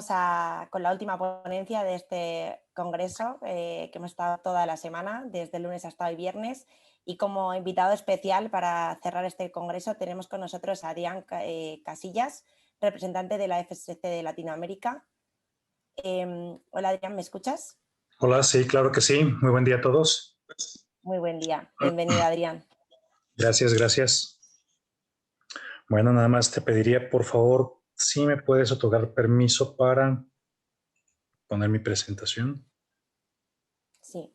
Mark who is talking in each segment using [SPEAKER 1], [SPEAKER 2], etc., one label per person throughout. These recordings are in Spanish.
[SPEAKER 1] con la última ponencia de este congreso que hemos estado toda la semana, desde el lunes hasta hoy viernes, y como invitado especial para cerrar este congreso tenemos con nosotros a Adrián Casillas, representante de la FSC de Latinoamérica. Hola Adrián, ¿me escuchas?
[SPEAKER 2] Hola, sí, claro que sí. Muy buen día a todos.
[SPEAKER 1] Muy buen día. Bienvenido, Adrián.
[SPEAKER 2] Gracias, gracias. Bueno, nada más te pediría, por favor, si me puedes otorgar permiso para poner mi presentación.
[SPEAKER 1] Sí.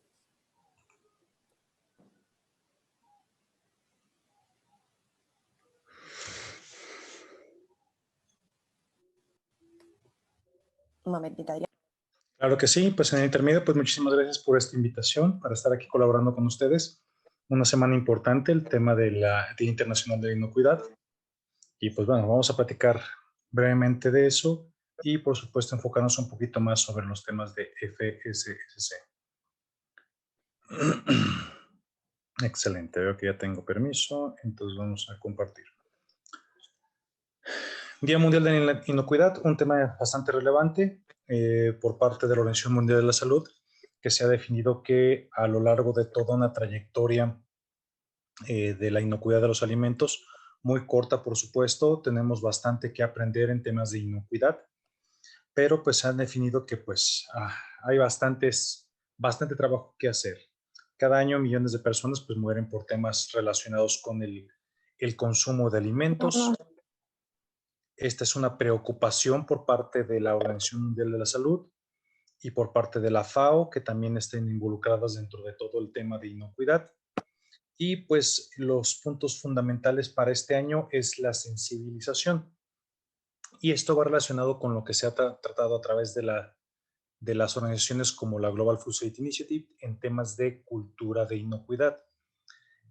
[SPEAKER 1] Un momentito, Adrián.
[SPEAKER 2] Claro que sí, pues en el intermedio, pues muchísimas gracias por esta invitación para estar aquí colaborando con ustedes. Una semana importante, el tema de la Día Internacional de la Inocuidad. Y pues bueno, vamos a platicar brevemente de eso y por supuesto enfocarnos un poquito más sobre los temas de FSSC. Excelente, veo que ya tengo permiso, entonces vamos a compartir. Día Mundial de la Inocuidad, un tema bastante relevante por parte de la Organización Mundial de la Salud, que se ha definido que a lo largo de toda una trayectoria de la inocuidad de los alimentos, muy corta por supuesto, tenemos bastante que aprender en temas de inocuidad, pero pues se han definido que pues hay bastante trabajo que hacer. Cada año millones de personas pues mueren por temas relacionados con el consumo de alimentos. Esta es una preocupación por parte de la Organización Mundial de la Salud y por parte de la FAO, que también estén involucradas dentro de todo el tema de inocuidad. Y pues los puntos fundamentales para este año es la sensibilización. Y esto va relacionado con lo que se ha tratado a través de las organizaciones como la Global Food Safety Initiative en temas de cultura de inocuidad.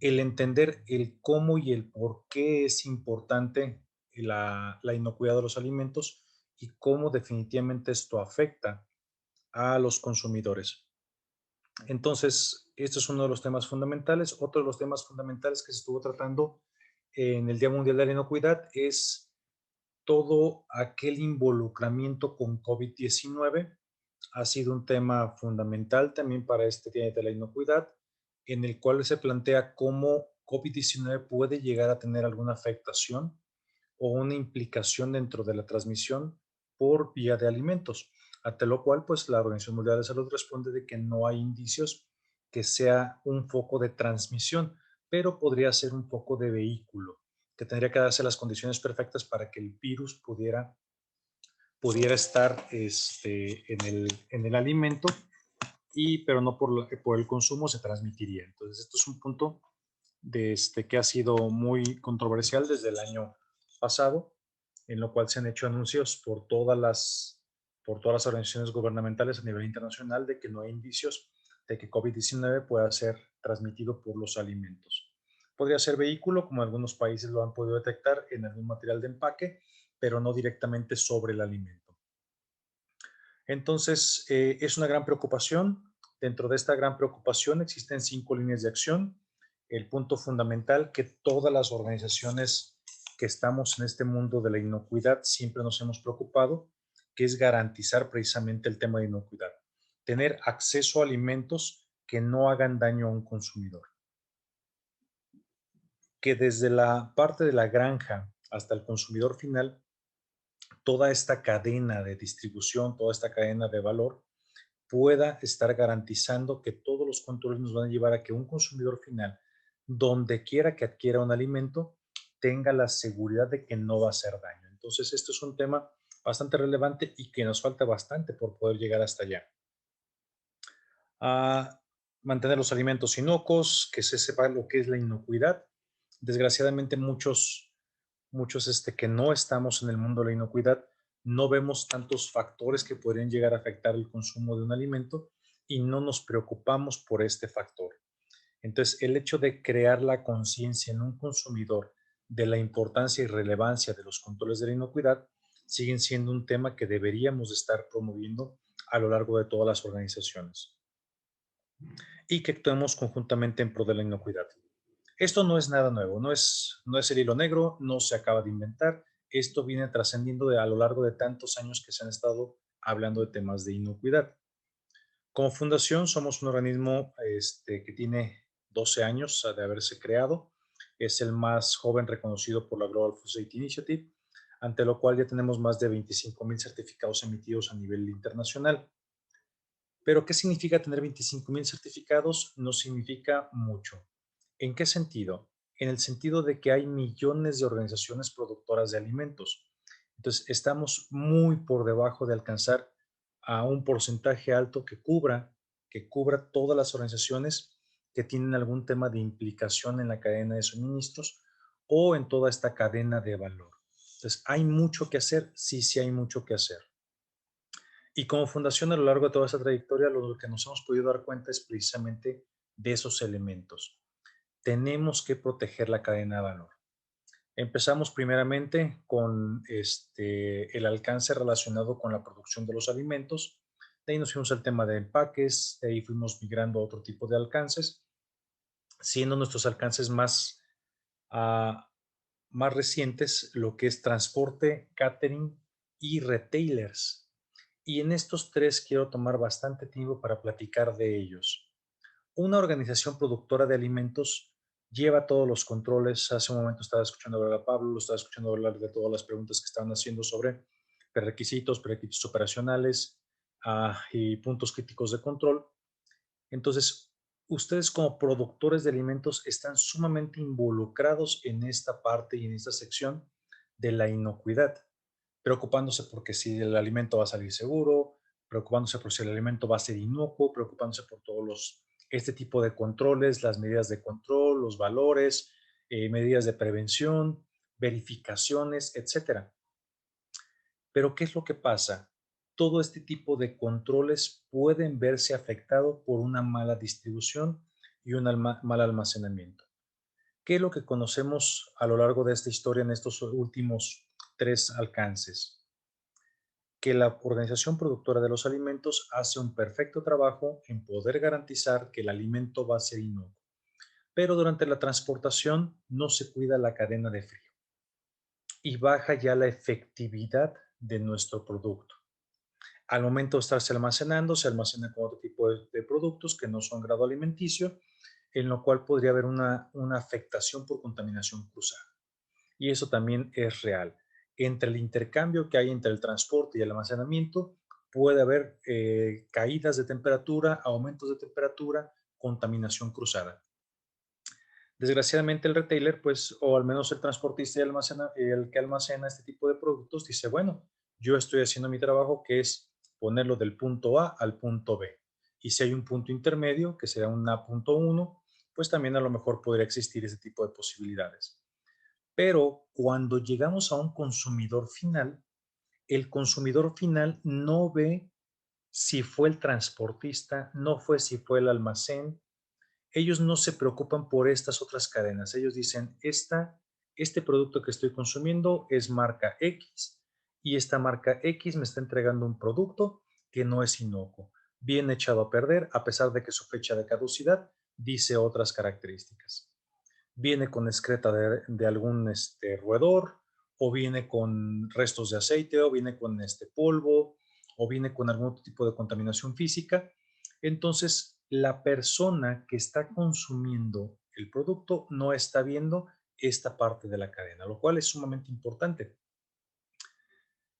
[SPEAKER 2] El entender el cómo y el por qué es importante la inocuidad de los alimentos y cómo definitivamente esto afecta a los consumidores. Entonces, esto es uno de los temas fundamentales. Otro de los temas fundamentales que se estuvo tratando en el Día Mundial de la Inocuidad es todo aquel involucramiento con COVID-19. Ha sido un tema fundamental también para este Día de la Inocuidad, en el cual se plantea cómo COVID-19 puede llegar a tener alguna afectación o una implicación dentro de la transmisión por vía de alimentos, ante lo cual pues la Organización Mundial de la Salud responde de que no hay indicios que sea un foco de transmisión, pero podría ser un foco de vehículo, que tendría que darse las condiciones perfectas para que el virus pudiera estar en el alimento, pero no por el consumo se transmitiría. Entonces, esto es un punto que ha sido muy controversial desde el año pasado, en lo cual se han hecho anuncios por todas las organizaciones gubernamentales a nivel internacional de que no hay indicios de que COVID-19 pueda ser transmitido por los alimentos. Podría ser vehículo, como algunos países lo han podido detectar en algún material de empaque, pero no directamente sobre el alimento. Entonces, es una gran preocupación. Dentro de esta gran preocupación existen 5 líneas de acción. El punto fundamental que todas las organizaciones que estamos en este mundo de la inocuidad siempre nos hemos preocupado, que es garantizar precisamente el tema de inocuidad. Tener acceso a alimentos que no hagan daño a un consumidor. Que desde la parte de la granja hasta el consumidor final, toda esta cadena de distribución, toda esta cadena de valor, pueda estar garantizando que todos los controles nos van a llevar a que un consumidor final, donde quiera que adquiera un alimento, tenga la seguridad de que no va a hacer daño. Entonces, esto es un tema bastante relevante y que nos falta bastante por poder llegar hasta allá. A mantener los alimentos inocuos, que se sepa lo que es la inocuidad. Desgraciadamente, muchos que no estamos en el mundo de la inocuidad, no vemos tantos factores que podrían llegar a afectar el consumo de un alimento y no nos preocupamos por este factor. Entonces, el hecho de crear la conciencia en un consumidor de la importancia y relevancia de los controles de la inocuidad siguen siendo un tema que deberíamos estar promoviendo a lo largo de todas las organizaciones y que actuemos conjuntamente en pro de la inocuidad. Esto no es nada nuevo, no es el hilo negro, no se acaba de inventar. Esto viene trascendiendo a lo largo de tantos años que se han estado hablando de temas de inocuidad. Como fundación somos un organismo que tiene 12 años de haberse creado. Es el más joven reconocido por la Global Food Safety Initiative, ante lo cual ya tenemos más de 25,000 certificados emitidos a nivel internacional. Pero, ¿qué significa tener 25,000 certificados? No significa mucho. ¿En qué sentido? En el sentido de que hay millones de organizaciones productoras de alimentos. Entonces, estamos muy por debajo de alcanzar a un porcentaje alto que cubra todas las organizaciones que tienen algún tema de implicación en la cadena de suministros o en toda esta cadena de valor. Entonces, ¿hay mucho que hacer? Sí, sí hay mucho que hacer. Y como fundación, a lo largo de toda esa trayectoria, lo que nos hemos podido dar cuenta es precisamente de esos elementos. Tenemos que proteger la cadena de valor. Empezamos primeramente con el alcance relacionado con la producción de los alimentos. De ahí nos fuimos al tema de empaques, de ahí fuimos migrando a otro tipo de alcances, siendo nuestros alcances ah, más recientes lo que es transporte, catering y retailers. Y en estos tres quiero tomar bastante tiempo para platicar de ellos. Una organización productora de alimentos lleva todos los controles. Hace un momento estaba escuchando hablar a Pablo, lo estaba escuchando hablar de todas las preguntas que estaban haciendo sobre prerequisitos operacionales y puntos críticos de control. Entonces, ustedes como productores de alimentos están sumamente involucrados en esta parte y en esta sección de la inocuidad, preocupándose porque si el alimento va a salir seguro, preocupándose por si el alimento va a ser inocuo, preocupándose por este tipo de controles, las medidas de control, los valores, medidas de prevención, verificaciones, etcétera. Pero ¿qué es lo que pasa? Todo este tipo de controles pueden verse afectados por una mala distribución y un mal almacenamiento. ¿Qué es lo que conocemos a lo largo de esta historia en estos últimos tres alcances? Que la organización productora de los alimentos hace un perfecto trabajo en poder garantizar que el alimento va a ser inocuo, pero durante la transportación no se cuida la cadena de frío y baja ya la efectividad de nuestro producto. Al momento de estarse almacenando, se almacena con otro tipo de productos que no son grado alimenticio, en lo cual podría haber una afectación por contaminación cruzada. Y eso también es real. Entre el intercambio que hay entre el transporte y el almacenamiento, puede haber caídas de temperatura, aumentos de temperatura, contaminación cruzada. Desgraciadamente el retailer, pues, o al menos el transportista y el que almacena este tipo de productos, dice, bueno, yo estoy haciendo mi trabajo, que es ponerlo del punto A al punto B. Y si hay un punto intermedio, que será un A.1, pues también a lo mejor podría existir ese tipo de posibilidades. Pero cuando llegamos a un consumidor final, el consumidor final no ve si fue el transportista, no fue si fue el almacén. Ellos no se preocupan por estas otras cadenas. Ellos dicen, este producto que estoy consumiendo es marca X y esta marca X me está entregando un producto que no es inocuo, bien echado a perder, a pesar de que su fecha de caducidad dice otras características. Viene con excreta de algún roedor, o viene con restos de aceite, o viene con polvo, o viene con algún otro tipo de contaminación física. Entonces, la persona que está consumiendo el producto no está viendo esta parte de la cadena, lo cual es sumamente importante.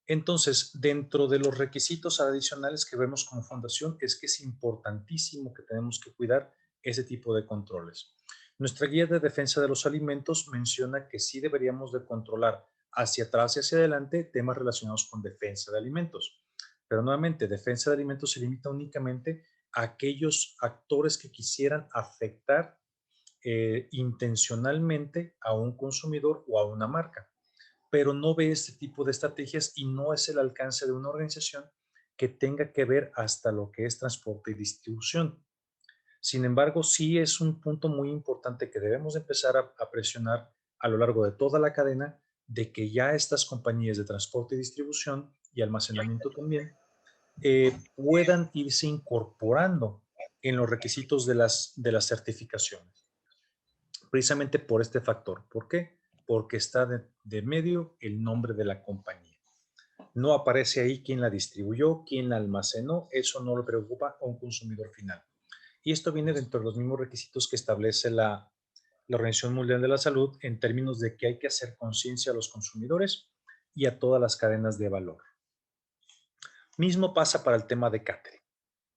[SPEAKER 2] Entonces, dentro de los requisitos adicionales que vemos como fundación es que es importantísimo que tenemos que cuidar ese tipo de controles. Nuestra guía de defensa de los alimentos menciona que sí deberíamos de controlar hacia atrás y hacia adelante temas relacionados con defensa de alimentos. Pero nuevamente, defensa de alimentos se limita únicamente a aquellos actores que quisieran afectar intencionalmente a un consumidor o a una marca, pero no ve este tipo de estrategias y no es el alcance de una organización que tenga que ver hasta lo que es transporte y distribución. Sin embargo, sí es un punto muy importante que debemos empezar a presionar a lo largo de toda la cadena, de que ya estas compañías de transporte y distribución y almacenamiento también puedan irse incorporando en los requisitos de las certificaciones, precisamente por este factor. ¿Por qué? Porque está de medio el nombre de la compañía. No aparece ahí quién la distribuyó, quién la almacenó, eso no le preocupa a un consumidor final. Y esto viene dentro de los mismos requisitos que establece la Organización Mundial de la Salud en términos de que hay que hacer conciencia a los consumidores y a todas las cadenas de valor. Mismo pasa para el tema de catering.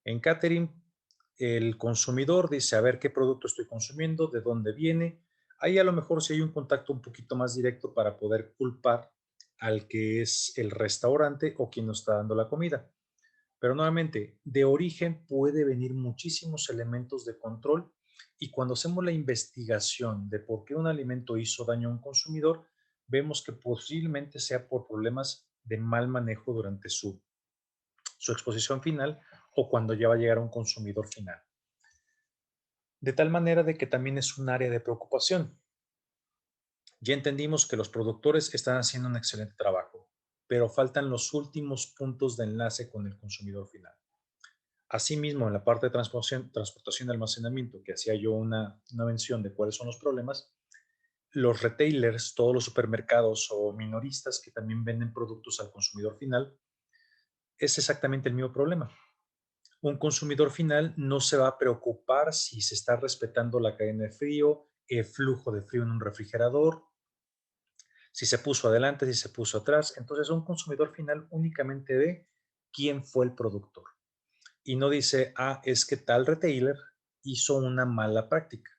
[SPEAKER 2] En catering, el consumidor dice, a ver qué producto estoy consumiendo, de dónde viene. Ahí a lo mejor sí hay un contacto un poquito más directo para poder culpar al que es el restaurante o quien nos está dando la comida. Pero nuevamente, de origen puede venir muchísimos elementos de control y cuando hacemos la investigación de por qué un alimento hizo daño a un consumidor, vemos que posiblemente sea por problemas de mal manejo durante su exposición final o cuando ya va a llegar a un consumidor final. De tal manera de que también es un área de preocupación. Ya entendimos que los productores están haciendo un excelente trabajo, pero faltan los últimos puntos de enlace con el consumidor final. Asimismo, en la parte de transportación y almacenamiento, que hacía yo una mención de cuáles son los problemas, los retailers, todos los supermercados o minoristas que también venden productos al consumidor final, es exactamente el mismo problema. Un consumidor final no se va a preocupar si se está respetando la cadena de frío, el flujo de frío en un refrigerador, si se puso adelante, si se puso atrás. Entonces, un consumidor final únicamente ve quién fue el productor y no dice, ah, es que tal retailer hizo una mala práctica.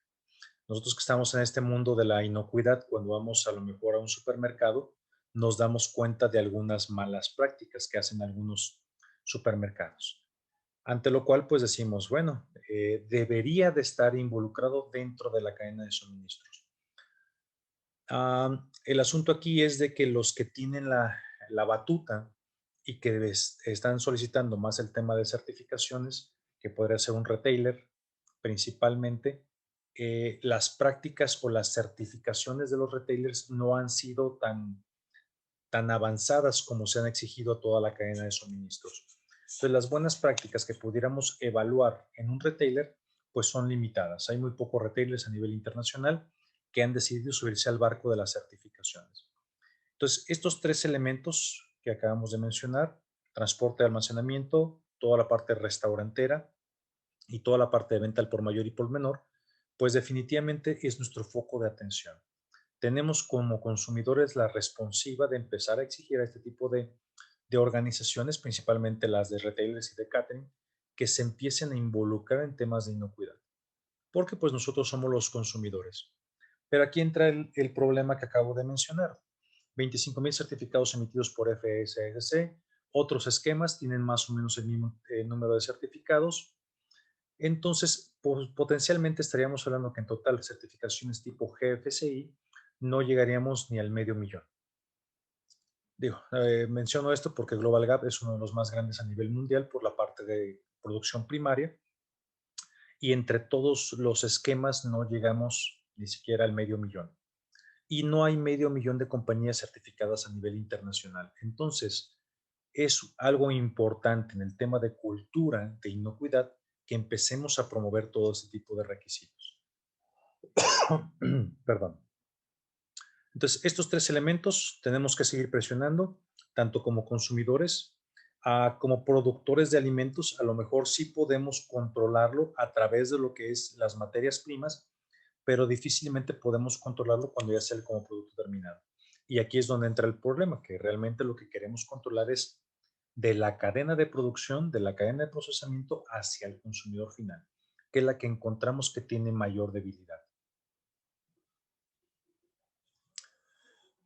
[SPEAKER 2] Nosotros que estamos en este mundo de la inocuidad, cuando vamos a lo mejor a un supermercado, nos damos cuenta de algunas malas prácticas que hacen algunos supermercados. Ante lo cual, pues decimos, bueno, debería de estar involucrado dentro de la cadena de suministros. El asunto aquí es de que los que tienen la batuta y que están solicitando más el tema de certificaciones, que podría ser un retailer principalmente, las prácticas o las certificaciones de los retailers no han sido tan avanzadas como se han exigido a toda la cadena de suministros. Entonces, las buenas prácticas que pudiéramos evaluar en un retailer, pues son limitadas. Hay muy pocos retailers a nivel internacional que han decidido subirse al barco de las certificaciones. Entonces, estos tres elementos que acabamos de mencionar, transporte, almacenamiento, toda la parte restaurantera y toda la parte de venta al por mayor y por menor, pues definitivamente es nuestro foco de atención. Tenemos como consumidores la responsiva de empezar a exigir a este tipo de organizaciones, principalmente las de retailers y de catering, que se empiecen a involucrar en temas de inocuidad, porque pues nosotros somos los consumidores. Pero aquí entra el problema que acabo de mencionar. 25,000 certificados emitidos por FSSC, otros esquemas tienen más o menos el mismo número de certificados. Entonces, potencialmente estaríamos hablando que en total certificaciones tipo GFCI no llegaríamos ni al medio millón. Digo, menciono esto porque Global Gap es uno de los más grandes a nivel mundial por la parte de producción primaria y entre todos los esquemas no llegamos ni siquiera al medio millón. Y no hay medio millón de compañías certificadas a nivel internacional. Entonces, es algo importante en el tema de cultura de inocuidad que empecemos a promover todo ese tipo de requisitos. Perdón. Entonces, estos tres elementos tenemos que seguir presionando, tanto como consumidores, como productores de alimentos. A lo mejor sí podemos controlarlo a través de lo que es las materias primas, pero difícilmente podemos controlarlo cuando ya sale como producto terminado. Y aquí es donde entra el problema, que realmente lo que queremos controlar es de la cadena de producción, de la cadena de procesamiento hacia el consumidor final, que es la que encontramos que tiene mayor debilidad.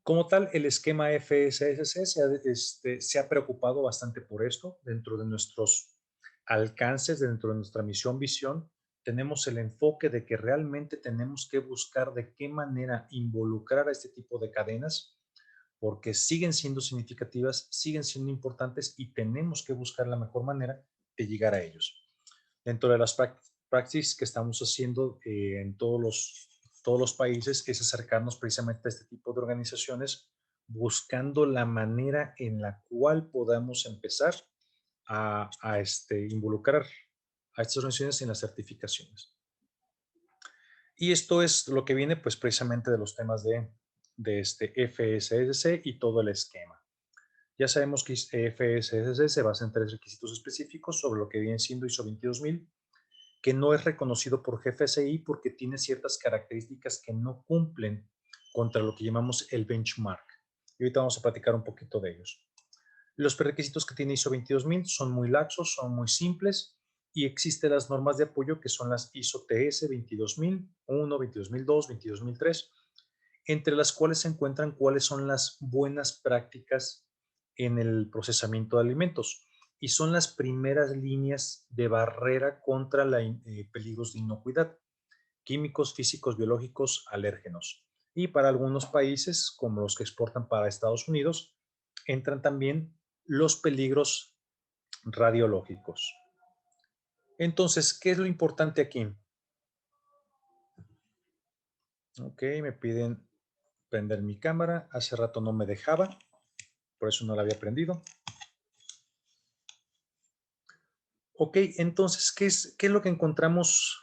[SPEAKER 2] Como tal, el esquema FSSC se ha preocupado bastante por esto. Dentro de nuestros alcances, dentro de nuestra misión, visión, tenemos el enfoque de que realmente tenemos que buscar de qué manera involucrar a este tipo de cadenas, porque siguen siendo significativas, siguen siendo importantes y tenemos que buscar la mejor manera de llegar a ellos. Dentro de las practices que estamos haciendo en todos los países es acercarnos precisamente a este tipo de organizaciones buscando la manera en la cual podamos empezar a involucrar a estas organizaciones en las certificaciones. Y esto es lo que viene pues precisamente de los temas de este FSSC y todo el esquema. Ya sabemos que FSSC se basa en 3 requisitos específicos sobre lo que viene siendo ISO 22000, que no es reconocido por GFSI porque tiene ciertas características que no cumplen contra lo que llamamos el benchmark. Y ahorita vamos a platicar un poquito de ellos. Los prerequisitos que tiene ISO 22000 son muy laxos, son muy simples y existen las normas de apoyo que son las ISO TS 22001, 22002, 22003, entre las cuales se encuentran cuáles son las buenas prácticas en el procesamiento de alimentos y son las primeras líneas de barrera contra peligros de inocuidad, químicos, físicos, biológicos, alérgenos. Y para algunos países, como los que exportan para Estados Unidos, entran también los peligros radiológicos. Entonces, ¿qué es lo importante aquí? Ok, me piden prender mi cámara. Hace rato no me dejaba, por eso no la había prendido. Ok, entonces, ¿qué es lo que encontramos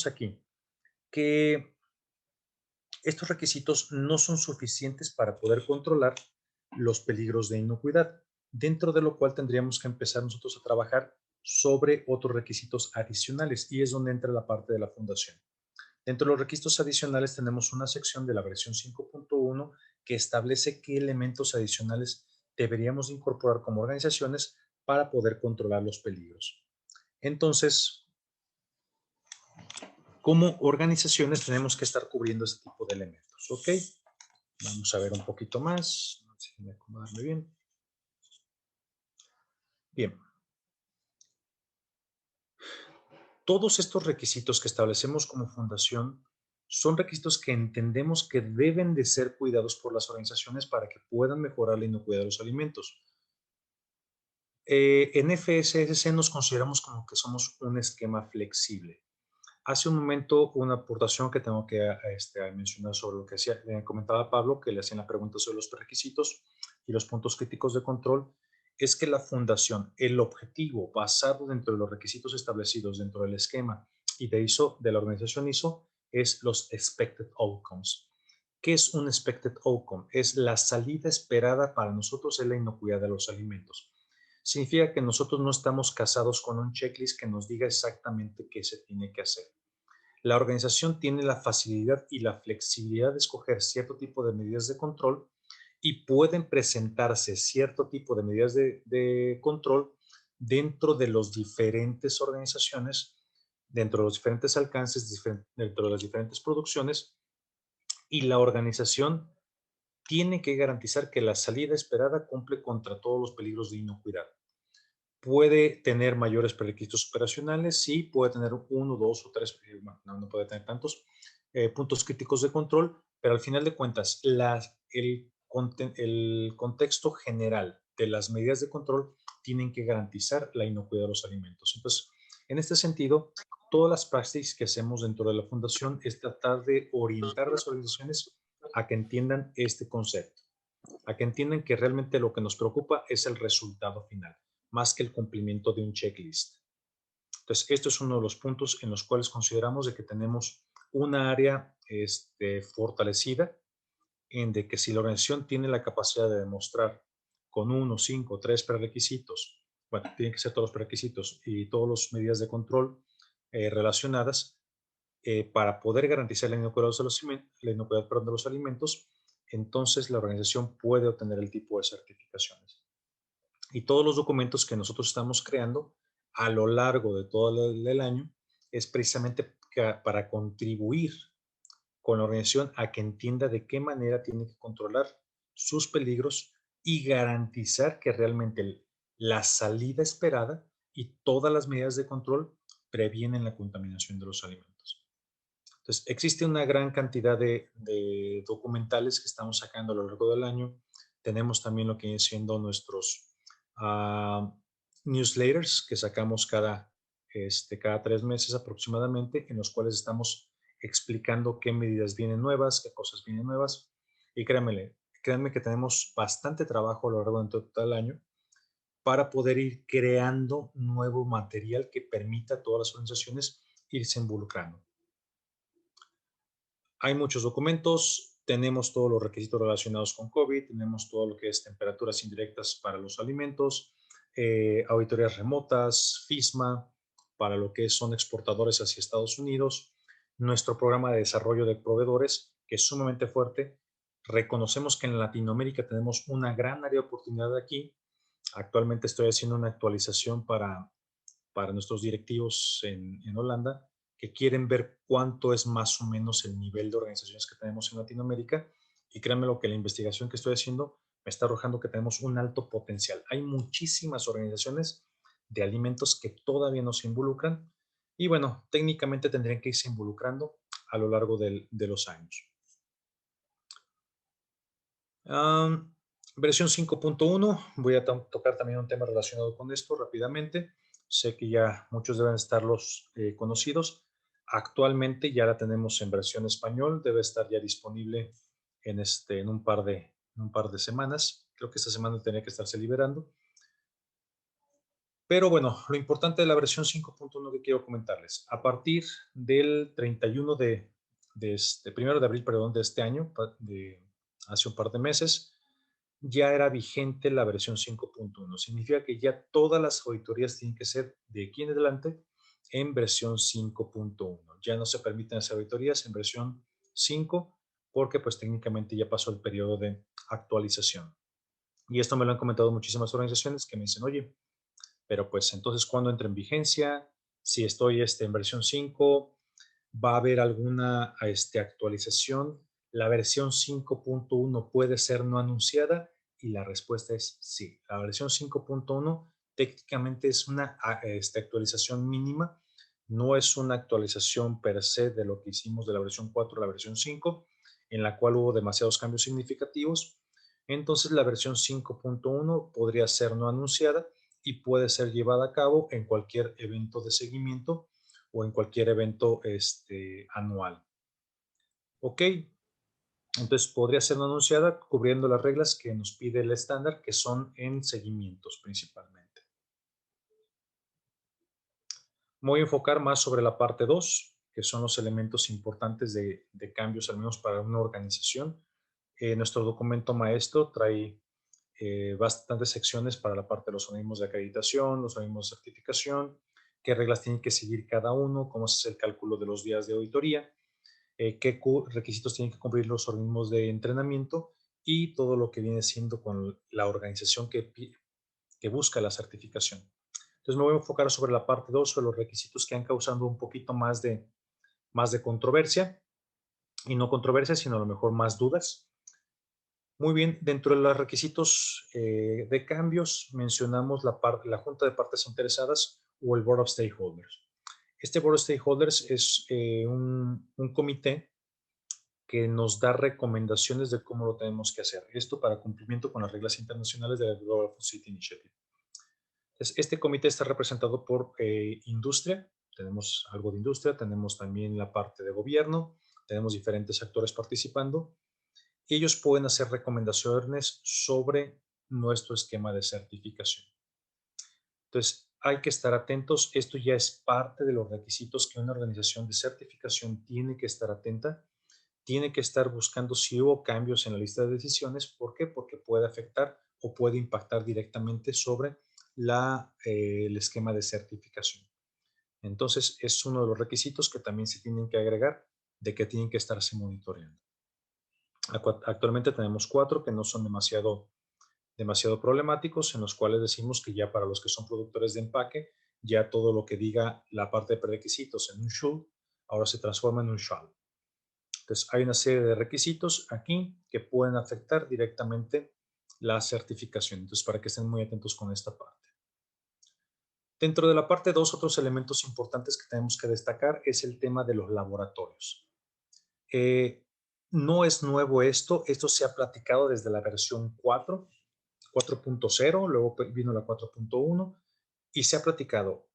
[SPEAKER 2] aquí? Que estos requisitos no son suficientes para poder controlar los peligros de inocuidad, dentro de lo cual tendríamos que empezar nosotros a trabajar sobre otros requisitos adicionales y es donde entra la parte de la fundación. Dentro de los requisitos adicionales tenemos una sección de la versión 5.1 que establece qué elementos adicionales deberíamos incorporar como organizaciones para poder controlar los peligros. Entonces, como organizaciones tenemos que estar cubriendo este tipo de elementos, ¿ok? Vamos a ver un poquito más. Déjenme acomodarme bien. Bien. Todos estos requisitos que establecemos como fundación son requisitos que entendemos que deben de ser cuidados por las organizaciones para que puedan mejorar la inocuidad de los alimentos. En FSSC nos consideramos como que somos un esquema flexible. Hace un momento una aportación que tengo que mencionar sobre lo que comentaba Pablo, que le hacían la pregunta sobre los requisitos y los puntos críticos de control, es que la fundación, el objetivo basado dentro de los requisitos establecidos dentro del esquema y de la organización ISO, es los expected outcomes. ¿Qué es un expected outcome? Es la salida esperada para nosotros en la inocuidad de los alimentos. Significa que nosotros no estamos casados con un checklist que nos diga exactamente qué se tiene que hacer. La organización tiene la facilidad y la flexibilidad de escoger cierto tipo de medidas de control y pueden presentarse cierto tipo de medidas de control dentro de las diferentes organizaciones, dentro de los diferentes alcances, dentro de las diferentes producciones, y la organización tiene que garantizar que la salida esperada cumple contra todos los peligros de inocuidad. Puede tener mayores requisitos operacionales, sí, puede tener uno, dos o tres, no puede tener tantos puntos críticos de control, pero al final de cuentas, el contexto general de las medidas de control tienen que garantizar la inocuidad de los alimentos. Entonces, en este sentido, todas las prácticas que hacemos dentro de la fundación es tratar de orientar a las organizaciones a que entiendan este concepto, a que entiendan que realmente lo que nos preocupa es el resultado final, más que el cumplimiento de un checklist. Entonces, esto es uno de los puntos en los cuales consideramos de que tenemos una área fortalecida en de que si la organización tiene la capacidad de demostrar con 1, 5, 3 prerequisitos, bueno, tienen que ser todos los prerequisitos y todas las medidas de control relacionadas para poder garantizar la inocuidad de los alimentos, entonces la organización puede obtener el tipo de certificaciones. Y todos los documentos que nosotros estamos creando a lo largo de todo el año es precisamente para contribuir con la organización a que entienda de qué manera tiene que controlar sus peligros y garantizar que realmente la salida esperada y todas las medidas de control previenen la contaminación de los alimentos. Entonces, existe una gran cantidad de documentales que estamos sacando a lo largo del año. Tenemos también lo que viene siendo nuestros newsletters que sacamos cada 3 meses aproximadamente, en los cuales estamos explicando qué medidas vienen nuevas, qué cosas vienen nuevas. Y créanme que tenemos bastante trabajo a lo largo de todo el año para poder ir creando nuevo material que permita a todas las organizaciones irse involucrando. Hay muchos documentos, Tenemos todos los requisitos relacionados con COVID, tenemos todo lo que es temperaturas indirectas para los alimentos, auditorías remotas, FISMA, para lo que son exportadores hacia Estados Unidos, nuestro programa de desarrollo de proveedores, que es sumamente fuerte. Reconocemos que en Latinoamérica tenemos una gran área de oportunidad aquí. Actualmente estoy haciendo una actualización para nuestros directivos en Holanda, que quieren ver cuánto es más o menos el nivel de organizaciones que tenemos en Latinoamérica. Y créanme lo que la investigación que estoy haciendo me está arrojando que tenemos un alto potencial. Hay muchísimas organizaciones de alimentos que todavía no se involucran y bueno, técnicamente tendrían que irse involucrando a lo largo de los años. Versión 5.1, voy a tocar también un tema relacionado con esto rápidamente. Sé que ya muchos deben estarlos conocidos. Actualmente ya la tenemos en versión español, debe estar ya disponible en un par de semanas. Creo que esta semana tenía que estarse liberando. Pero bueno, lo importante de la versión 5.1 que quiero comentarles, a partir del 31 primero de abril, perdón, de este año, hace un par de meses, ya era vigente la versión 5.1. Significa que ya todas las auditorías tienen que ser de aquí en adelante en versión 5.1. Ya no se permiten hacer auditorías en versión 5 porque pues técnicamente ya pasó el periodo de actualización. Y esto me lo han comentado muchísimas organizaciones que me dicen, oye, pero pues entonces, ¿cuándo entra en vigencia? Si estoy en versión 5, ¿va a haber alguna actualización? La versión 5.1 puede ser no anunciada y la respuesta es sí. La versión 5.1 técnicamente es una actualización mínima, no es una actualización per se de lo que hicimos de la versión 4 a la versión 5, en la cual hubo demasiados cambios significativos. Entonces la versión 5.1 podría ser no anunciada y puede ser llevada a cabo en cualquier evento de seguimiento o en cualquier evento anual. Ok, entonces podría ser no anunciada cubriendo las reglas que nos pide el estándar, que son en seguimientos principalmente. Me voy a enfocar más sobre la parte 2, que son los elementos importantes de cambios, al menos para una organización. Nuestro documento maestro trae bastantes secciones para la parte de los organismos de acreditación, los organismos de certificación, qué reglas tienen que seguir cada uno, cómo se hace el cálculo de los días de auditoría, qué requisitos tienen que cumplir los organismos de entrenamiento y todo lo que viene siendo con la organización que busca la certificación. Entonces me voy a enfocar sobre la parte 2, sobre los requisitos que han causado un poquito más de controversia, y no controversia, sino a lo mejor más dudas. Muy bien, dentro de los requisitos de cambios mencionamos la Junta de Partes Interesadas o el Board of Stakeholders. Este Board of Stakeholders es un comité que nos da recomendaciones de cómo lo tenemos que hacer. Esto para cumplimiento con las reglas internacionales de la Global Food Safety Initiative. Entonces, este comité está representado por industria, tenemos algo de industria, tenemos también la parte de gobierno, tenemos diferentes actores participando. Ellos pueden hacer recomendaciones sobre nuestro esquema de certificación. Entonces, hay que estar atentos. Esto ya es parte de los requisitos que una organización de certificación tiene que estar atenta. Tiene que estar buscando si hubo cambios en la lista de decisiones. ¿Por qué? Porque puede afectar o puede impactar directamente sobre el esquema de certificación. Entonces, es uno de los requisitos que también se tienen que agregar de que tienen que estarse monitoreando. Actualmente tenemos 4 que no son demasiado problemáticos, en los cuales decimos que ya para los que son productores de empaque, ya todo lo que diga la parte de prerequisitos en un should, ahora se transforma en un shall. Entonces, hay una serie de requisitos aquí que pueden afectar directamente la certificación. Entonces, para que estén muy atentos con esta parte. Dentro de la parte 2, otros elementos importantes que tenemos que destacar es el tema de los laboratorios. No es nuevo esto se ha platicado desde la versión 4.0, luego vino la 4.1 y se ha platicado.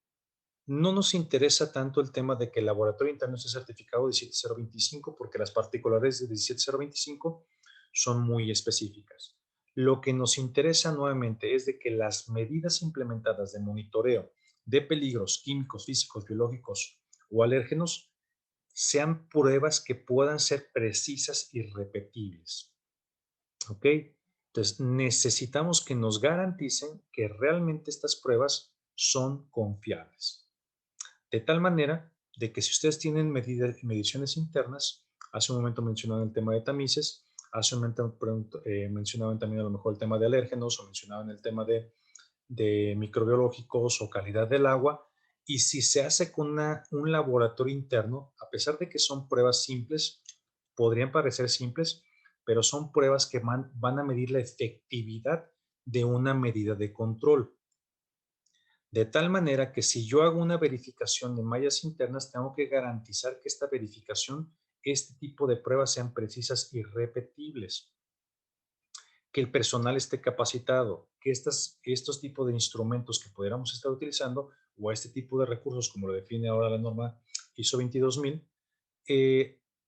[SPEAKER 2] No nos interesa tanto el tema de que el laboratorio interno esté certificado 17025 porque las particularidades de 17025 son muy específicas. Lo que nos interesa nuevamente es de que las medidas implementadas de monitoreo de peligros químicos, físicos, biológicos o alérgenos sean pruebas que puedan ser precisas y repetibles. ¿Ok? Entonces, necesitamos que nos garanticen que realmente estas pruebas son confiables. De tal manera de que si ustedes tienen mediciones internas, hace un momento mencionaban el tema de tamices, hace un momento mencionaban también a lo mejor el tema de alérgenos o mencionaban el tema de microbiológicos o calidad del agua. Y si se hace con un laboratorio interno, a pesar de que son pruebas simples, podrían parecer simples, pero son pruebas que van a medir la efectividad de una medida de control. De tal manera que si yo hago una verificación de mallas internas, tengo que garantizar que esta verificación, este tipo de pruebas sean precisas y repetibles, que el personal esté capacitado, que estos tipos de instrumentos que pudiéramos estar utilizando o este tipo de recursos, como lo define ahora la norma ISO 22000,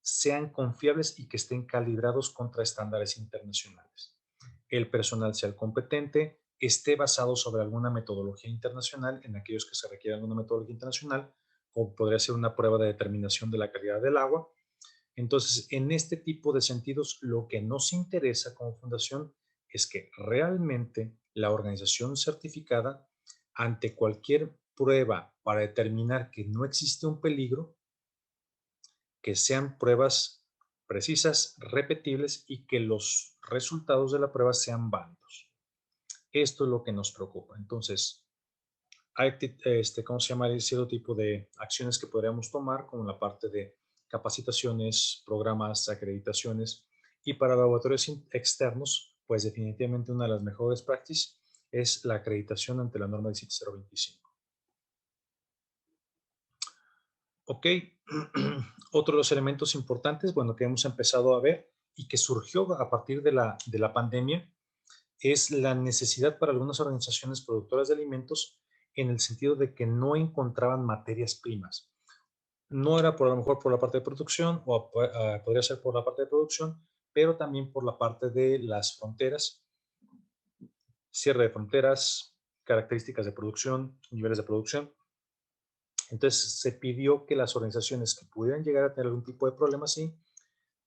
[SPEAKER 2] sean confiables y que estén calibrados contra estándares internacionales. El personal sea el competente, esté basado sobre alguna metodología internacional, en aquellos que se requiere alguna metodología internacional, como podría ser una prueba de determinación de la calidad del agua. Entonces, en este tipo de sentidos, lo que nos interesa como fundación es que realmente la organización certificada, ante cualquier prueba para determinar que no existe un peligro, que sean pruebas precisas, repetibles y que los resultados de la prueba sean válidos. Esto es lo que nos preocupa. Entonces, hay, ¿cómo se llama? Hay cierto tipo de acciones que podríamos tomar, como la parte de capacitaciones, programas, acreditaciones, y para laboratorios externos, pues definitivamente una de las mejores prácticas es la acreditación ante la norma 17025. Ok, otro de los elementos importantes, bueno, que hemos empezado a ver y que surgió a partir de la pandemia, es la necesidad para algunas organizaciones productoras de alimentos en el sentido de que no encontraban materias primas. No era por a lo mejor por la parte de producción o podría ser por la parte de producción, pero también por la parte de las fronteras, cierre de fronteras, características de producción, niveles de producción. Entonces se pidió que las organizaciones que pudieran llegar a tener algún tipo de problema así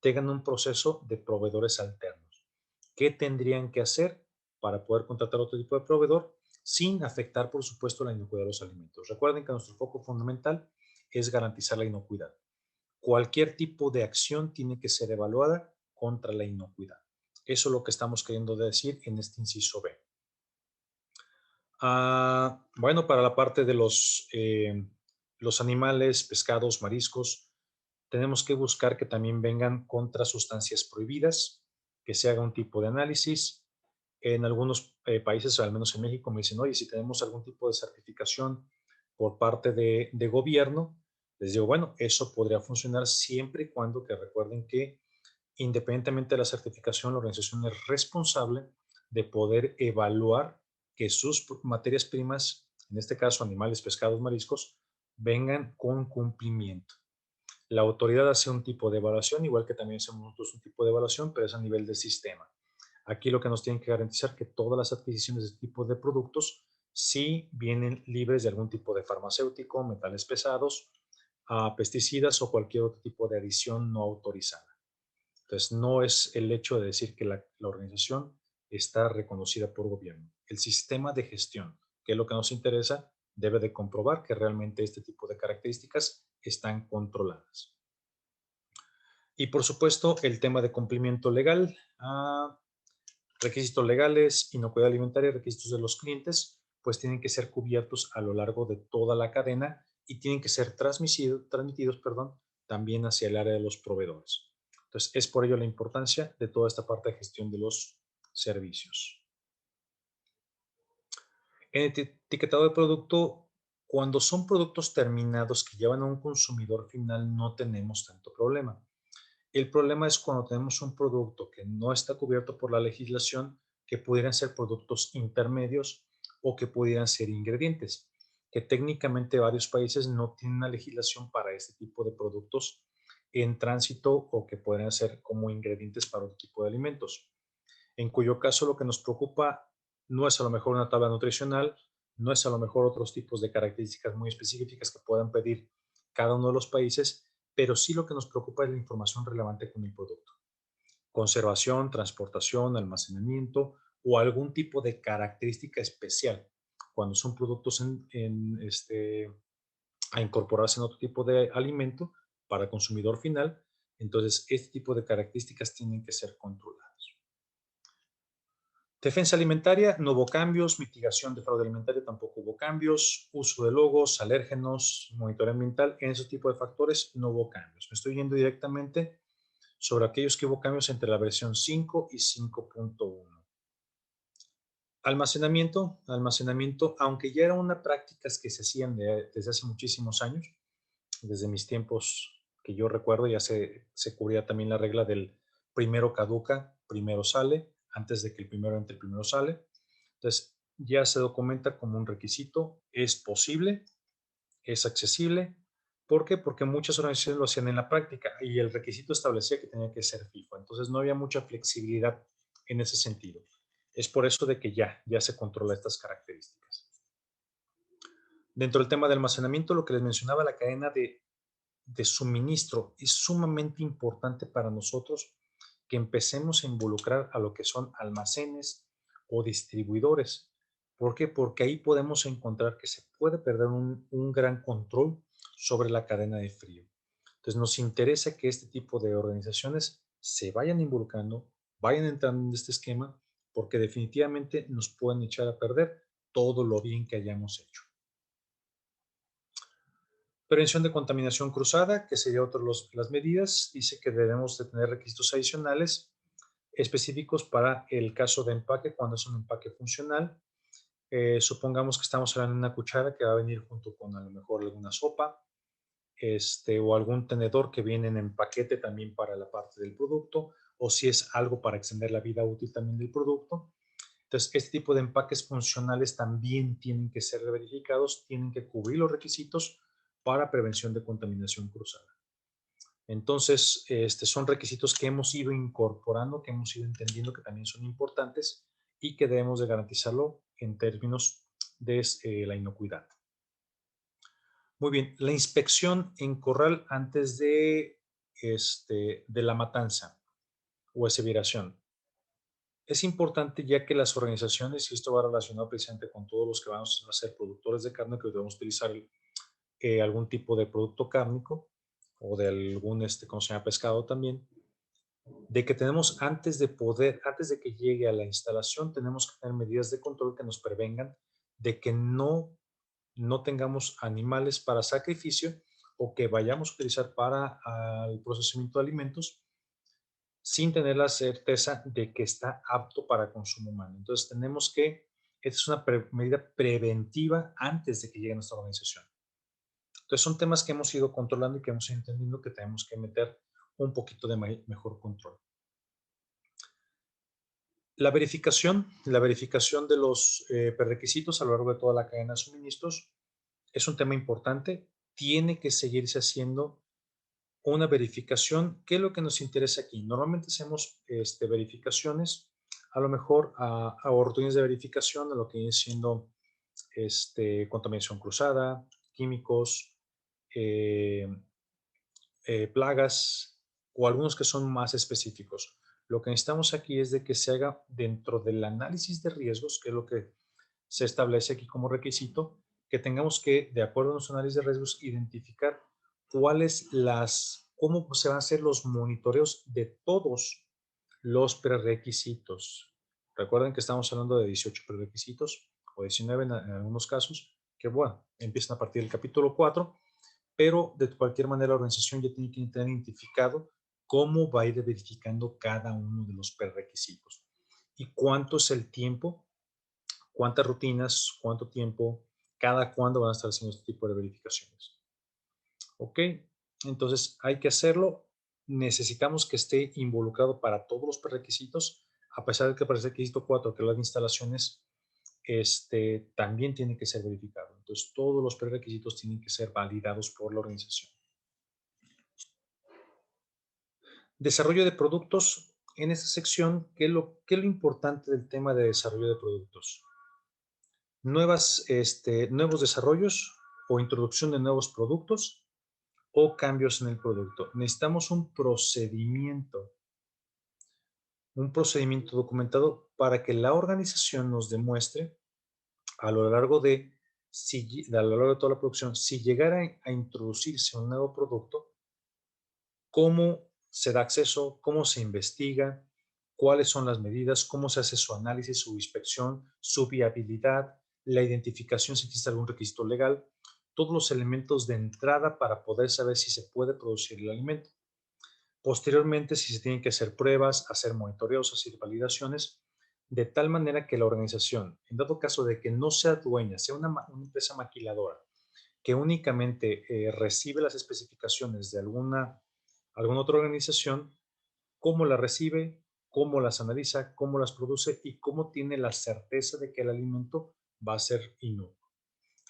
[SPEAKER 2] tengan un proceso de proveedores alternos. ¿Qué tendrían que hacer para poder contratar otro tipo de proveedor sin afectar, por supuesto, la inocuidad de los alimentos? Recuerden que nuestro foco fundamental es garantizar la inocuidad. Cualquier tipo de acción tiene que ser evaluada contra la inocuidad. Eso es lo que estamos queriendo decir en este inciso B. Bueno, para la parte de los animales, pescados, mariscos, tenemos que buscar que también vengan contra sustancias prohibidas, que se haga un tipo de análisis. En algunos países, al menos en México, me dicen, oye, si tenemos algún tipo de certificación por parte de gobierno, les digo, bueno, eso podría funcionar siempre y cuando que recuerden que independientemente de la certificación, la organización es responsable de poder evaluar que sus materias primas, en este caso animales, pescados, mariscos, vengan con cumplimiento. La autoridad hace un tipo de evaluación, igual que también hacemos nosotros un tipo de evaluación, pero es a nivel del sistema. Aquí lo que nos tienen que garantizar que todas las adquisiciones de este tipo de productos sí vienen libres de algún tipo de farmacéutico, metales pesados, pesticidas o cualquier otro tipo de adición no autorizada. Entonces, no es el hecho de decir que la organización está reconocida por gobierno. El sistema de gestión, que es lo que nos interesa, debe de comprobar que realmente este tipo de características están controladas. Y por supuesto, el tema de cumplimiento legal, requisitos legales, inocuidad alimentaria, requisitos de los clientes, pues tienen que ser cubiertos a lo largo de toda la cadena y tienen que ser transmitidos, también hacia el área de los proveedores. Entonces, es por ello la importancia de toda esta parte de gestión de los servicios. En el etiquetado de producto, cuando son productos terminados que llevan a un consumidor final, no tenemos tanto problema. El problema es cuando tenemos un producto que no está cubierto por la legislación, que pudieran ser productos intermedios o que pudieran ser ingredientes, que técnicamente varios países no tienen una legislación para este tipo de productos en tránsito o que podrían ser como ingredientes para otro tipo de alimentos, en cuyo caso lo que nos preocupa no es a lo mejor una tabla nutricional, no es a lo mejor otros tipos de características muy específicas que puedan pedir cada uno de los países, pero sí lo que nos preocupa es la información relevante con el producto. Conservación, transportación, almacenamiento o algún tipo de característica especial. Cuando son productos a incorporarse en otro tipo de alimento para consumidor final, entonces este tipo de características tienen que ser controladas. Defensa alimentaria, no hubo cambios. Mitigación de fraude alimentario, tampoco hubo cambios. Uso de logos, alérgenos, monitoreo ambiental, en ese tipo de factores no hubo cambios. Me estoy yendo directamente sobre aquellos que hubo cambios entre la versión 5 y 5.1. Almacenamiento, aunque ya era una práctica que se hacían desde hace muchísimos años, desde mis tiempos que yo recuerdo, ya se cubría también la regla del primero caduca, primero sale, antes de que el primero entre, el primero sale. Entonces, ya se documenta como un requisito, es posible, es accesible. ¿Por qué? Porque muchas organizaciones lo hacían en la práctica y el requisito establecía que tenía que ser FIFO. Entonces, no había mucha flexibilidad en ese sentido. Es por eso de que ya se controla estas características. Dentro del tema de almacenamiento, lo que les mencionaba, la cadena de suministro es sumamente importante para nosotros que empecemos a involucrar a lo que son almacenes o distribuidores. ¿Por qué? Porque ahí podemos encontrar que se puede perder un gran control sobre la cadena de frío. Entonces nos interesa que este tipo de organizaciones se vayan involucrando, vayan entrando en este esquema, porque definitivamente nos pueden echar a perder todo lo bien que hayamos hecho. Prevención de contaminación cruzada, que sería otra de las medidas, dice que debemos de tener requisitos adicionales específicos para el caso de empaque, cuando es un empaque funcional. Supongamos que estamos hablando de una cuchara que va a venir junto con a lo mejor alguna sopa, o algún tenedor que viene en paquete también para la parte del producto, o si es algo para extender la vida útil también del producto. Entonces, este tipo de empaques funcionales también tienen que ser verificados, tienen que cubrir los requisitos para prevención de contaminación cruzada. Entonces, son requisitos que hemos ido incorporando, que hemos ido entendiendo que también son importantes y que debemos de garantizarlo en términos de la inocuidad. Muy bien, la inspección en corral antes de la matanza o aseveración. Es importante ya que las organizaciones, y esto va relacionado precisamente con todos los que vamos a ser productores de carne, que debemos utilizar algún tipo de producto cárnico o de algún, ¿cómo se llama? Pescado también, de que tenemos antes de que llegue a la instalación, tenemos que tener medidas de control que nos prevengan de que no tengamos animales para sacrificio o que vayamos a utilizar para el procesamiento de alimentos sin tener la certeza de que está apto para consumo humano. Entonces esta es una medida preventiva antes de que llegue a nuestra organización. Entonces son temas que hemos ido controlando y que hemos ido entendiendo que tenemos que meter un poquito de mejor control. La verificación de los prerequisitos a lo largo de toda la cadena de suministros es un tema importante. Tiene que seguirse haciendo una verificación. ¿Qué es lo que nos interesa aquí? Normalmente hacemos verificaciones, a lo mejor a órdenes de verificación de lo que viene siendo contaminación cruzada, químicos, eh, plagas o algunos que son más específicos. Lo que necesitamos aquí es de que se haga dentro del análisis de riesgos, que es lo que se establece aquí como requisito, que tengamos que, de acuerdo a nuestro análisis de riesgos, identificar cómo se van a hacer los monitoreos de todos los prerequisitos. Recuerden que estamos hablando de 18 prerequisitos o 19 en algunos casos, que bueno, empiezan a partir del capítulo 4, pero de cualquier manera la organización ya tiene que tener identificado cómo va a ir verificando cada uno de los prerequisitos y cuánto es el tiempo, cuántas rutinas, cuánto tiempo, cada cuándo van a estar haciendo este tipo de verificaciones. ¿Ok? Entonces hay que hacerlo. Necesitamos que esté involucrado para todos los prerequisitos, a pesar de que para el requisito 4, que las instalaciones, también tiene que ser verificado. Entonces todos los prerequisitos tienen que ser validados por la organización. Desarrollo de productos. En esta sección, ¿qué es lo importante del tema de desarrollo de productos? Nuevos desarrollos o introducción de nuevos productos o cambios en el producto. Necesitamos un procedimiento documentado para que la organización nos demuestre a lo largo de, a lo largo de toda la producción, si llegara a introducirse un nuevo producto, cómo se da acceso, cómo se investiga, cuáles son las medidas, cómo se hace su análisis, su inspección, su viabilidad, la identificación si existe algún requisito legal, todos los elementos de entrada para poder saber si se puede producir el alimento. Posteriormente, si se tienen que hacer pruebas, hacer monitoreos, hacer validaciones, de tal manera que la organización, en dado caso de que no sea dueña, sea una empresa maquiladora, que únicamente recibe las especificaciones de alguna otra organización, cómo las recibe, cómo las analiza, cómo las produce y cómo tiene la certeza de que el alimento va a ser inocuo.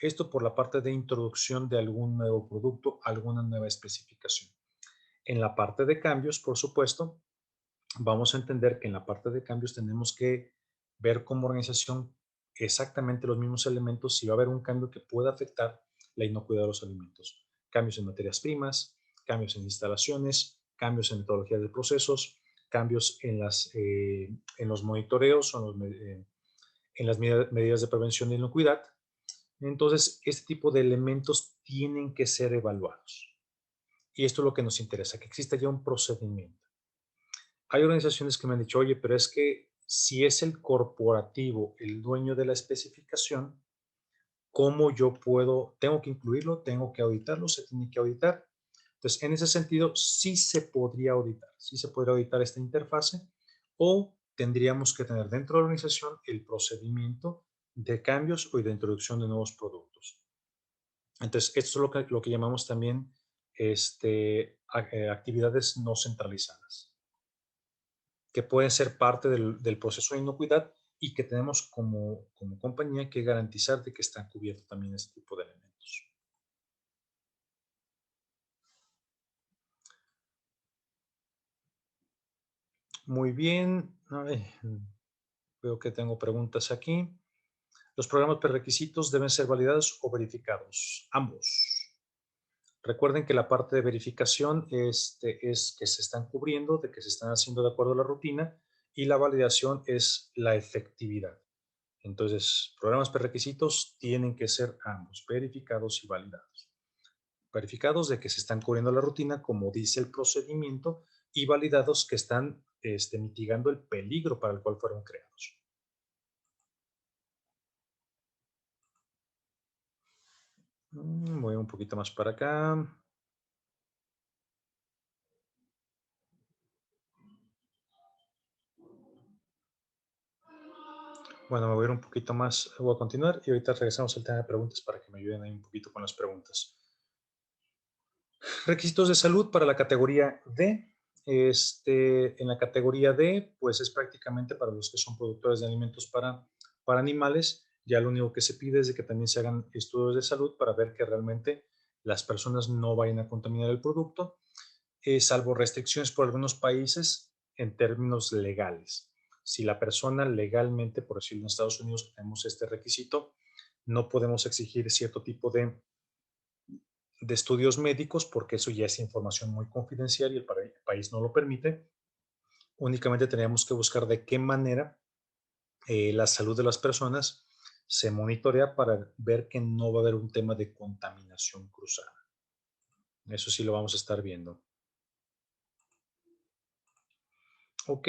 [SPEAKER 2] Esto por la parte de introducción de algún nuevo producto, alguna nueva especificación. En la parte de cambios, por supuesto, vamos a entender que en la parte de cambios tenemos que ver como organización exactamente los mismos elementos si va a haber un cambio que pueda afectar la inocuidad de los alimentos. Cambios en materias primas, cambios en instalaciones, cambios en metodología de procesos, cambios en los monitoreos o en las medidas de prevención de inocuidad. Entonces, este tipo de elementos tienen que ser evaluados. Y esto es lo que nos interesa, que exista ya un procedimiento. Hay organizaciones que me han dicho, oye, pero es que si es el corporativo el dueño de la especificación, ¿cómo yo puedo? Tengo que incluirlo, tengo que auditarlo, se tiene que auditar. Entonces, en ese sentido, sí se podría auditar esta interfase o tendríamos que tener dentro de la organización el procedimiento de cambios o de introducción de nuevos productos. Entonces, esto es lo que llamamos también actividades no centralizadas, que pueden ser parte del proceso de inocuidad y que tenemos como compañía que garantizar de que está cubierto también este tipo de elementos. Muy bien. Ay, veo que tengo preguntas aquí. ¿Los programas prerequisitos deben ser validados o verificados? Ambos. Recuerden que la parte de verificación es que se están cubriendo, de que se están haciendo de acuerdo a la rutina, y la validación es la efectividad. Entonces, programas prerequisitos tienen que ser ambos, verificados y validados. Verificados de que se están cubriendo la rutina, como dice el procedimiento, y validados que están mitigando el peligro para el cual fueron creados. Voy un poquito más para acá. Bueno, me voy a ir un poquito más, voy a continuar y ahorita regresamos al tema de preguntas para que me ayuden ahí un poquito con las preguntas. Requisitos de salud para la categoría D. En la categoría D, pues es prácticamente para los que son productores de alimentos para animales. Ya lo único que se pide es de que también se hagan estudios de salud para ver que realmente las personas no vayan a contaminar el producto, salvo restricciones por algunos países en términos legales. Si la persona legalmente, por decirlo en Estados Unidos, tenemos este requisito, no podemos exigir cierto tipo de estudios médicos porque eso ya es información muy confidencial y el país no lo permite. Únicamente tenemos que buscar de qué manera la salud de las personas se monitorea para ver que no va a haber un tema de contaminación cruzada. Eso sí lo vamos a estar viendo. Ok,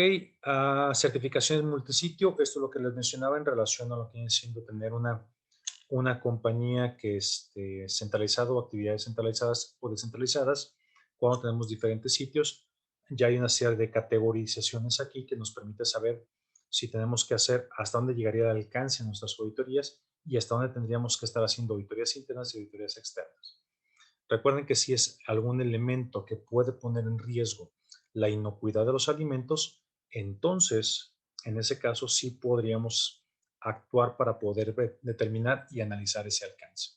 [SPEAKER 2] certificaciones multisitio. Esto es lo que les mencionaba en relación a lo que viene siendo tener una compañía que esté centralizada o actividades centralizadas o descentralizadas. Cuando tenemos diferentes sitios, ya hay una serie de categorizaciones aquí que nos permite saber si tenemos que hacer, hasta dónde llegaría el alcance de nuestras auditorías y hasta dónde tendríamos que estar haciendo auditorías internas y auditorías externas. Recuerden que si es algún elemento que puede poner en riesgo la inocuidad de los alimentos, entonces, en ese caso, sí podríamos actuar para poder determinar y analizar ese alcance.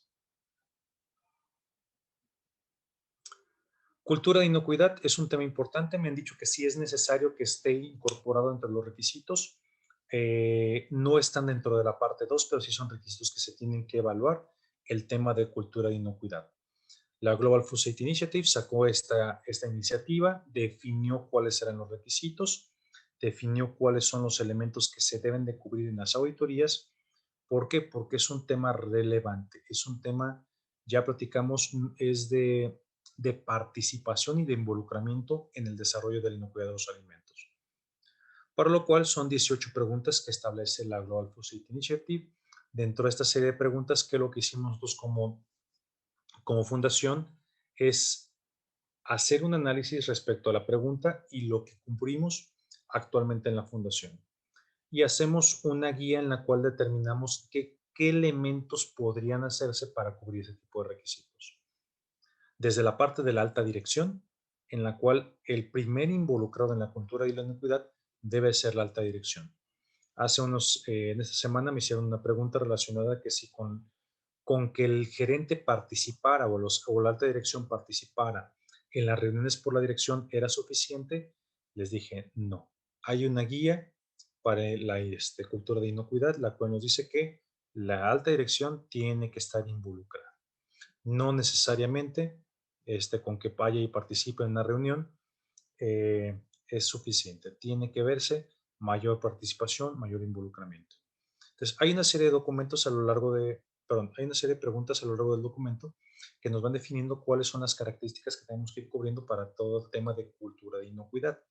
[SPEAKER 2] Cultura de inocuidad es un tema importante. Me han dicho que sí es necesario que esté incorporado entre los requisitos. No están dentro de la parte 2, pero sí son requisitos que se tienen que evaluar. El tema de cultura de inocuidad. La Global Food Safety Initiative sacó esta iniciativa, definió cuáles eran los requisitos, definió cuáles son los elementos que se deben de cubrir en las auditorías. ¿Por qué? Porque es un tema relevante, es un tema, ya platicamos, es de participación y de involucramiento en el desarrollo de la inocuidad de los alimentos. Para lo cual son 18 preguntas que establece la Global Food Safety Initiative. Dentro de esta serie de preguntas, que lo que hicimos nosotros como fundación es hacer un análisis respecto a la pregunta y lo que cumplimos actualmente en la fundación. Y hacemos una guía en la cual determinamos qué elementos podrían hacerse para cubrir ese tipo de requisitos. Desde la parte de la alta dirección, en la cual el primer involucrado en la cultura de la inocuidad debe ser la alta dirección. En esta semana me hicieron una pregunta relacionada que si con que el gerente participara o la alta dirección participara en las reuniones por la dirección era suficiente. Les dije, no. Hay una guía para la cultura de inocuidad, la cual nos dice que la alta dirección tiene que estar involucrada. No necesariamente con que vaya y participe en una reunión es suficiente. Tiene que verse mayor participación, mayor involucramiento. Entonces, hay una serie de documentos a lo largo de, perdón, hay una serie de preguntas a lo largo del documento que nos van definiendo cuáles son las características que tenemos que ir cubriendo para todo el tema de cultura de inocuidad.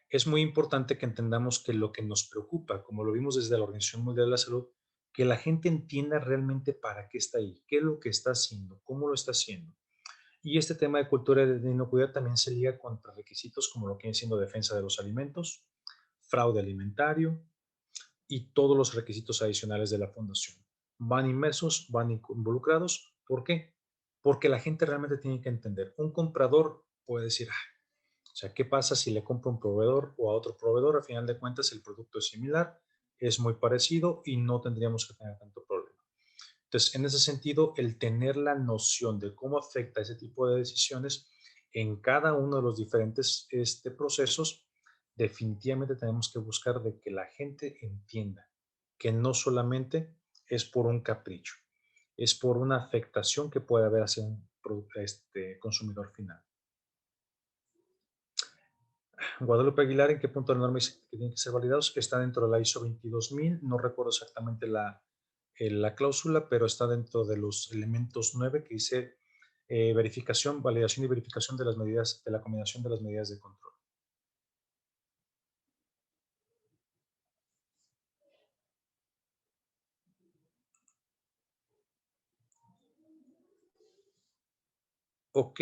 [SPEAKER 2] Es muy importante que entendamos que lo que nos preocupa, como lo vimos desde la Organización Mundial de la Salud, que la gente entienda realmente para qué está ahí, qué es lo que está haciendo, cómo lo está haciendo. Y este tema de cultura de inocuidad también se liga con requisitos como lo que viene siendo defensa de los alimentos, fraude alimentario y todos los requisitos adicionales de la fundación. Van inmersos, van involucrados. ¿Por qué? Porque la gente realmente tiene que entender. Un comprador puede decir, o sea, ¿qué pasa si le compro a un proveedor o a otro proveedor? Al final de cuentas, el producto es similar, es muy parecido y no tendríamos que tener tanto problema. Entonces, en ese sentido, el tener la noción de cómo afecta ese tipo de decisiones en cada uno de los diferentes procesos, definitivamente tenemos que buscar de que la gente entienda que no solamente es por un capricho, es por una afectación que puede haber hacia un consumidor final. Guadalupe Aguilar, ¿en qué punto de la norma dice que tienen que ser validados? Está dentro de la ISO 22000, no recuerdo exactamente la cláusula, pero está dentro de los elementos 9 que dice verificación, validación y verificación de las medidas, de la combinación de las medidas de control. Ok,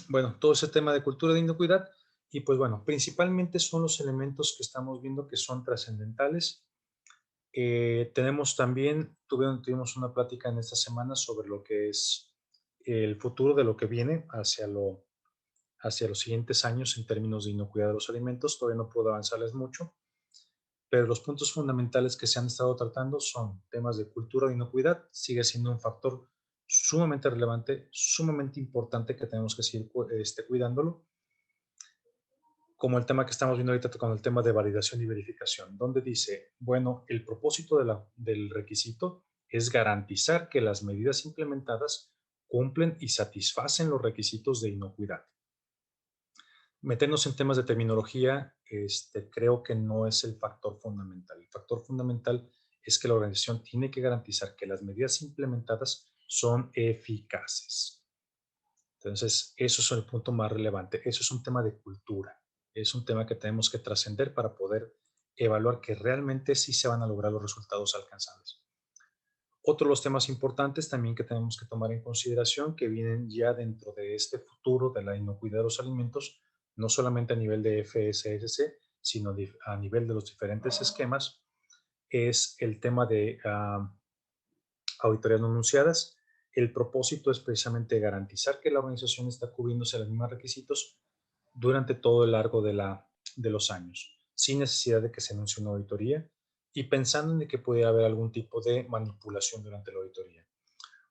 [SPEAKER 2] bueno, todo ese tema de cultura de inocuidad y pues bueno, principalmente son los elementos que estamos viendo que son trascendentales. Tenemos también, tuvimos una plática en esta semana sobre lo que es el futuro de lo que viene hacia los siguientes años en términos de inocuidad de los alimentos. Todavía no puedo avanzarles mucho, pero los puntos fundamentales que se han estado tratando son temas de cultura de inocuidad, sigue siendo un factor sumamente relevante, sumamente importante que tenemos que seguir cuidándolo, como el tema que estamos viendo ahorita con el tema de validación y verificación, donde dice, bueno, el propósito del requisito es garantizar que las medidas implementadas cumplen y satisfacen los requisitos de inocuidad. Meternos en temas de terminología, creo que no es el factor fundamental. El factor fundamental es que la organización tiene que garantizar que las medidas implementadas son eficaces. Entonces, eso es el punto más relevante. Eso es un tema de cultura. Es un tema que tenemos que trascender para poder evaluar que realmente sí se van a lograr los resultados alcanzables. Otro de los temas importantes también que tenemos que tomar en consideración, que vienen ya dentro de este futuro de la inocuidad de los alimentos, no solamente a nivel de FSSC, sino a nivel de los diferentes esquemas, es el tema de auditorías no anunciadas. El propósito es precisamente garantizar que la organización está cubriéndose los mismos requisitos durante todo el largo de los años, sin necesidad de que se anuncie una auditoría y pensando en que pudiera haber algún tipo de manipulación durante la auditoría.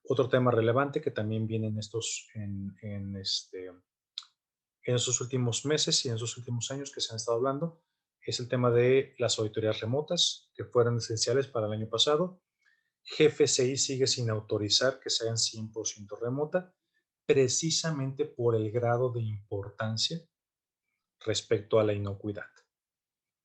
[SPEAKER 2] Otro tema relevante que también viene en estos últimos meses y en estos últimos años que se han estado hablando es el tema de las auditorías remotas que fueron esenciales para el año pasado GFCI sigue sin autorizar que sean 100% remota, precisamente por el grado de importancia respecto a la inocuidad.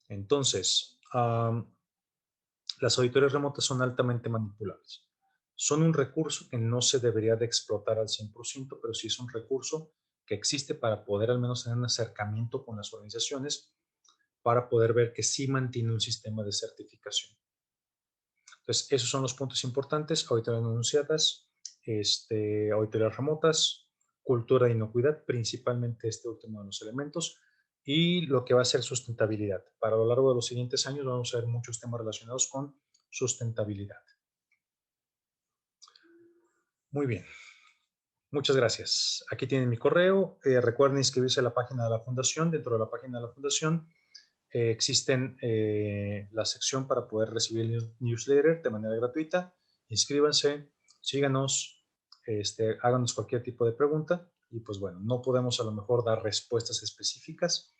[SPEAKER 2] Entonces, las auditorías remotas son altamente manipulables. Son un recurso que no se debería de explotar al 100%, pero sí es un recurso que existe para poder al menos tener un acercamiento con las organizaciones para poder ver que sí mantiene un sistema de certificación. Entonces, esos son los puntos importantes: auditorías no anunciadas, auditorías remotas, cultura de inocuidad, principalmente este último de los elementos, y lo que va a ser sustentabilidad. Para lo largo de los siguientes años vamos a ver muchos temas relacionados con sustentabilidad. Muy bien, muchas gracias. Aquí tienen mi correo. Recuerden inscribirse a la página de la fundación. Dentro de la página de la fundación existen la sección para poder recibir el newsletter de manera gratuita. Inscríbanse, síganos, háganos cualquier tipo de pregunta y pues bueno, no podemos a lo mejor dar respuestas específicas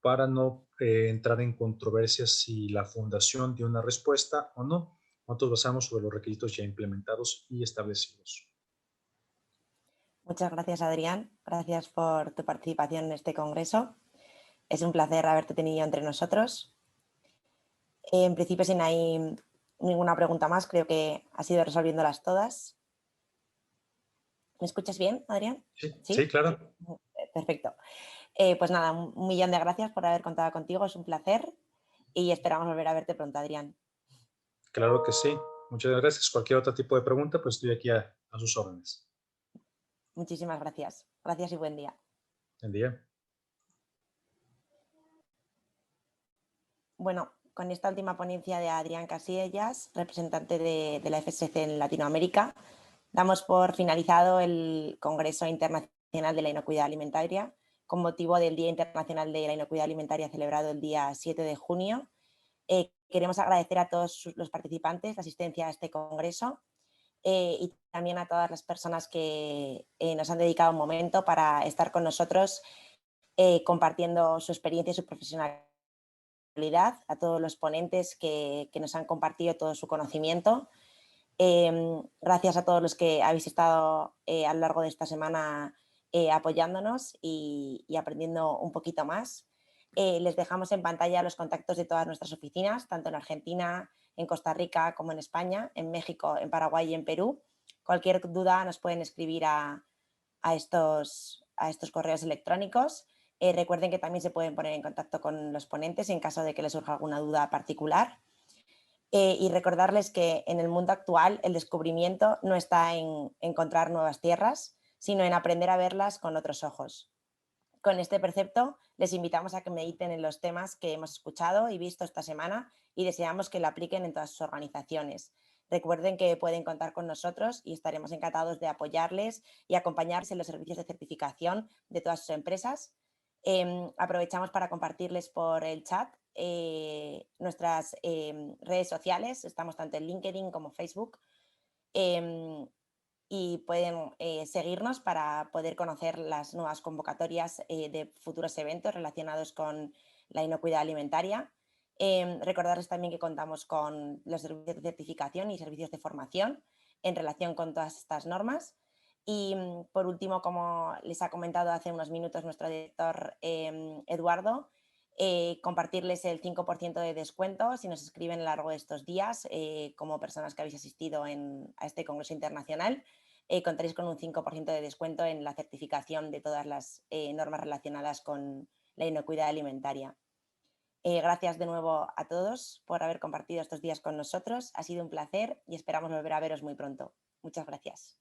[SPEAKER 2] para no entrar en controversias si la fundación dio una respuesta o no. Nosotros basamos sobre los requisitos ya implementados y establecidos.
[SPEAKER 1] Muchas gracias, Adrián. Gracias por tu participación en este congreso. Es un placer haberte tenido entre nosotros. En principio, si no hay ninguna pregunta más, creo que has ido resolviéndolas todas. ¿Me escuchas bien, Adrián?
[SPEAKER 2] Sí, claro.
[SPEAKER 1] Perfecto. Pues nada, un millón de gracias por haber contado contigo. Es un placer y esperamos volver a verte pronto, Adrián.
[SPEAKER 2] Claro que sí. Muchas gracias. Cualquier otro tipo de pregunta, pues estoy aquí a sus órdenes.
[SPEAKER 1] Muchísimas gracias. Gracias y buen día.
[SPEAKER 2] Buen día.
[SPEAKER 1] Bueno, con esta última ponencia de Adrián Casillas, representante de la FSC en Latinoamérica, damos por finalizado el Congreso Internacional de la Inocuidad Alimentaria con motivo del Día Internacional de la Inocuidad Alimentaria celebrado el día 7 de junio. Queremos agradecer a todos los participantes la asistencia a este congreso y también a todas las personas que nos han dedicado un momento para estar con nosotros compartiendo su experiencia y su profesionalidad, a todos los ponentes que nos han compartido todo su conocimiento. Gracias a todos los que habéis estado a lo largo de esta semana apoyándonos y aprendiendo un poquito más. Les dejamos en pantalla los contactos de todas nuestras oficinas, tanto en Argentina, en Costa Rica como en España, en México, en Paraguay y en Perú. Cualquier duda nos pueden escribir a estos correos electrónicos. Recuerden que también se pueden poner en contacto con los ponentes en caso de que les surja alguna duda particular. Y recordarles que en el mundo actual el descubrimiento no está en encontrar nuevas tierras, sino en aprender a verlas con otros ojos. Con este precepto les invitamos a que mediten en los temas que hemos escuchado y visto esta semana y deseamos que lo apliquen en todas sus organizaciones. Recuerden que pueden contar con nosotros y estaremos encantados de apoyarles y acompañarles en los servicios de certificación de todas sus empresas. Aprovechamos para compartirles por el chat nuestras redes sociales. Estamos tanto en LinkedIn como Facebook. Y pueden seguirnos para poder conocer las nuevas convocatorias de futuros eventos relacionados con la inocuidad alimentaria. Recordarles también que contamos con los servicios de certificación y servicios de formación en relación con todas estas normas. Y por último, como les ha comentado hace unos minutos nuestro director Eduardo, compartirles el 5% de descuento si nos escriben a lo largo de estos días como personas que habéis asistido a este Congreso Internacional. Contaréis con un 5% de descuento en la certificación de todas las normas relacionadas con la inocuidad alimentaria. Gracias de nuevo a todos por haber compartido estos días con nosotros. Ha sido un placer y esperamos volver a veros muy pronto. Muchas gracias.